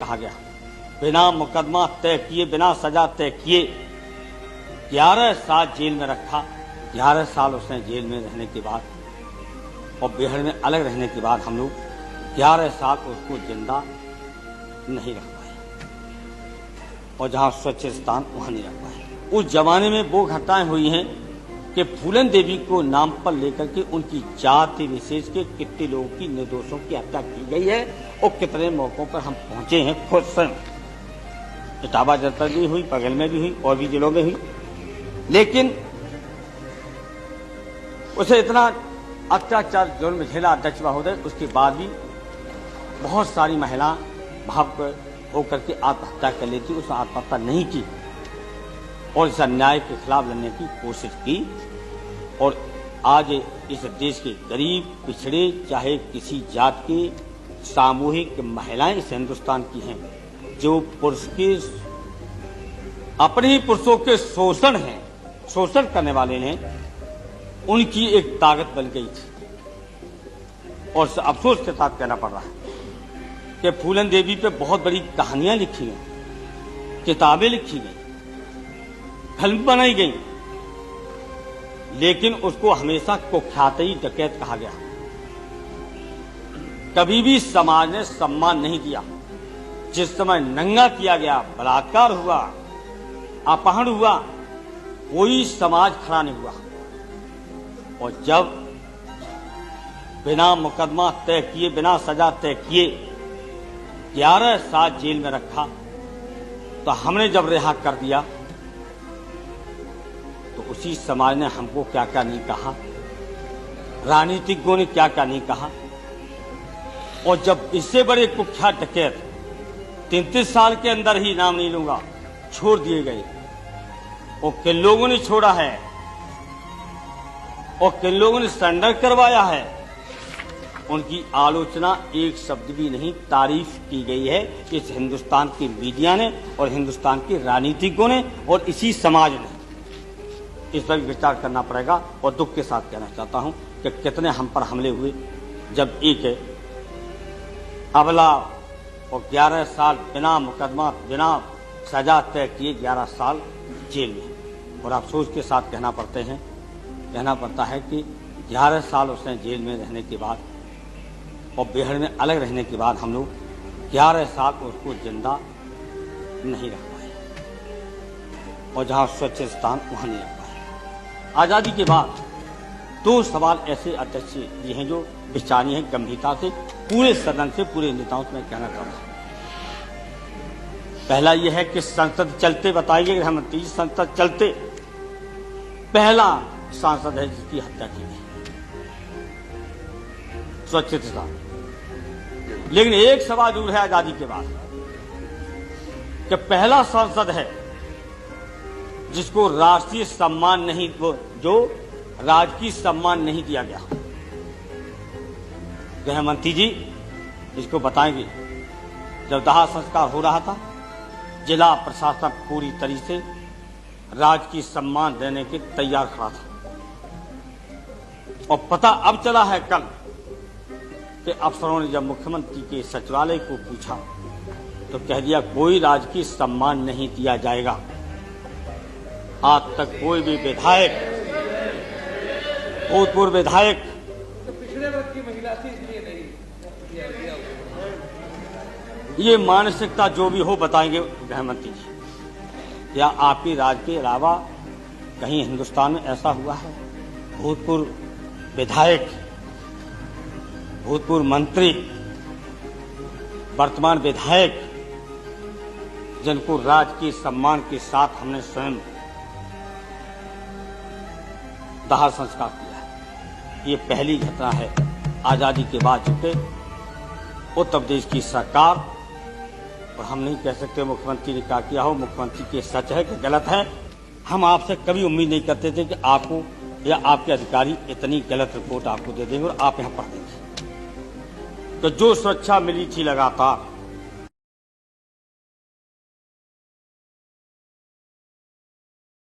कहा गया, बिना मुकदमा तय किए, बिना सजा तय किए 11 साल जेल में रखा। 11 साल उसने जेल में रहने के बाद और बेहड़ में अलग रहने के बाद हम लोग 11 साल उसको जिंदा नहीं रख पाए और जहां स्वच्छ स्थान वहां नहीं रख पाए। उस जमाने में वो घटनाएं हुई हैं कि फूलन देवी को नाम पर लेकर के उनकी जाति विशेष के कितने लोगों की निर्दोषों की हत्या की गई है और कितने मौकों पर हम पहुंचे हैं खुद स्वयं। इटावा जनपद भी हुई, पगल में भी हुई और भी जिलों में हुई, लेकिन उसे इतना अत्याचार जुल्म झेला अध्यक्ष महोदय, उसके बाद भी बहुत सारी महिला भाव होकर के आत्महत्या कर लेती, उसने आत्महत्या नहीं की और इस अन्याय के खिलाफ लड़ने की कोशिश की। और आज इस देश के गरीब पिछड़े चाहे किसी जात के सामूहिक महिलाएं इस हिंदुस्तान की हैं जो पुरुष के अपने ही पुरुषों के शोषण करने वाले ने उनकी एक ताकत बन गई थी। और अफसोस के साथ कहना पड़ रहा है कि फूलन देवी पे बहुत बड़ी कहानियां लिखी गई, किताबें लिखी गई, फिल्म बनाई गई, लेकिन उसको हमेशा कुख्याती डकैत कहा गया। कभी भी समाज ने सम्मान नहीं दिया। जिस समय नंगा किया गया, बलात्कार हुआ, अपहरण हुआ, कोई समाज खड़ा नहीं हुआ। और जब बिना मुकदमा तय किए, बिना सजा तय किए 11 साल जेल में रखा, तो हमने जब रिहा कर दिया तो उसी समाज ने हमको क्या क्या नहीं कहा, राजनीतिज्ञों ने क्या क्या नहीं कहा। और जब इससे बड़े कुख्यात डकैत 33 साल के अंदर ही, नाम नहीं लूंगा, छोड़ दिए गए, और किन लोगों ने छोड़ा है और किन लोगों ने सरेंडर करवाया है, उनकी आलोचना एक शब्द भी नहीं, तारीफ की गई है इस हिंदुस्तान के मीडिया ने और हिंदुस्तान के राजनीतिज्ञों ने और इसी समाज ने। इस पर विचार करना पड़ेगा। और दुख के साथ कहना चाहता हूं कि कितने हम पर हमले हुए, जब एक अबला और 11 साल बिना मुकदमा, बिना सजा तय किए 11 साल जेल में। और अफसोस के साथ कहना पड़ता है कि 11 साल उसने जेल में रहने के बाद और बेहड़ में अलग रहने के बाद हम लोग 11 साल उसको जिंदा नहीं रख पाए और जहां स्वच्छ स्थान वहां नहीं रख पाए। आजादी के बाद 2 सवाल ऐसे अध्यक्ष जी हैं जो विचारणीय हैं गंभीरता से, पूरे सदन से, पूरे नेताओं से मैं कहना चाहता हूं। पहला यह है कि संसद चलते, बताइए गृहमंत्री, संसद चलते पहला सांसद है जिसकी हत्या की गई, स्वच्छता। लेकिन एक सवाल जरूर है आजादी के बाद कि पहला सांसद है जिसको राष्ट्रीय सम्मान नहीं, जो राजकीय सम्मान नहीं दिया गया। गृहमंत्री जी इसको बताएंगे। जब दाह संस्कार हो रहा था, जिला प्रशासन पूरी तरीके से राजकीय सम्मान देने के तैयार खड़ा था, और पता अब चला है कल कि अफसरों ने जब मुख्यमंत्री के सचिवालय को पूछा तो कह दिया कोई राजकीय सम्मान नहीं दिया जाएगा। आज तक कोई भी विधायक, भूतपूर्व विधायक, पिछड़े वर्ग की महिला थी इसलिए नहीं दिया। ये मानसिकता जो भी हो बताएंगे गृहमंत्री जी। या आपकी राज्य के अलावा कहीं हिंदुस्तान में ऐसा हुआ है भूतपूर्व विधायक, भूतपूर्व मंत्री, वर्तमान विधायक जिनको राजकीय सम्मान के साथ हमने स्वयं दाह संस्कार किया है। ये पहली घटना है आजादी के बाद चूंकि उत्तर प्रदेश की सरकार, और हम नहीं कह सकते मुख्यमंत्री ने क्या किया हो, मुख्यमंत्री के सच है कि गलत है। हम आपसे कभी उम्मीद नहीं करते थे कि आपको या आपके अधिकारी इतनी गलत रिपोर्ट आपको दे देंगे और आप यहां पढ़ देंगे। तो जो सुरक्षा मिली थी लगातार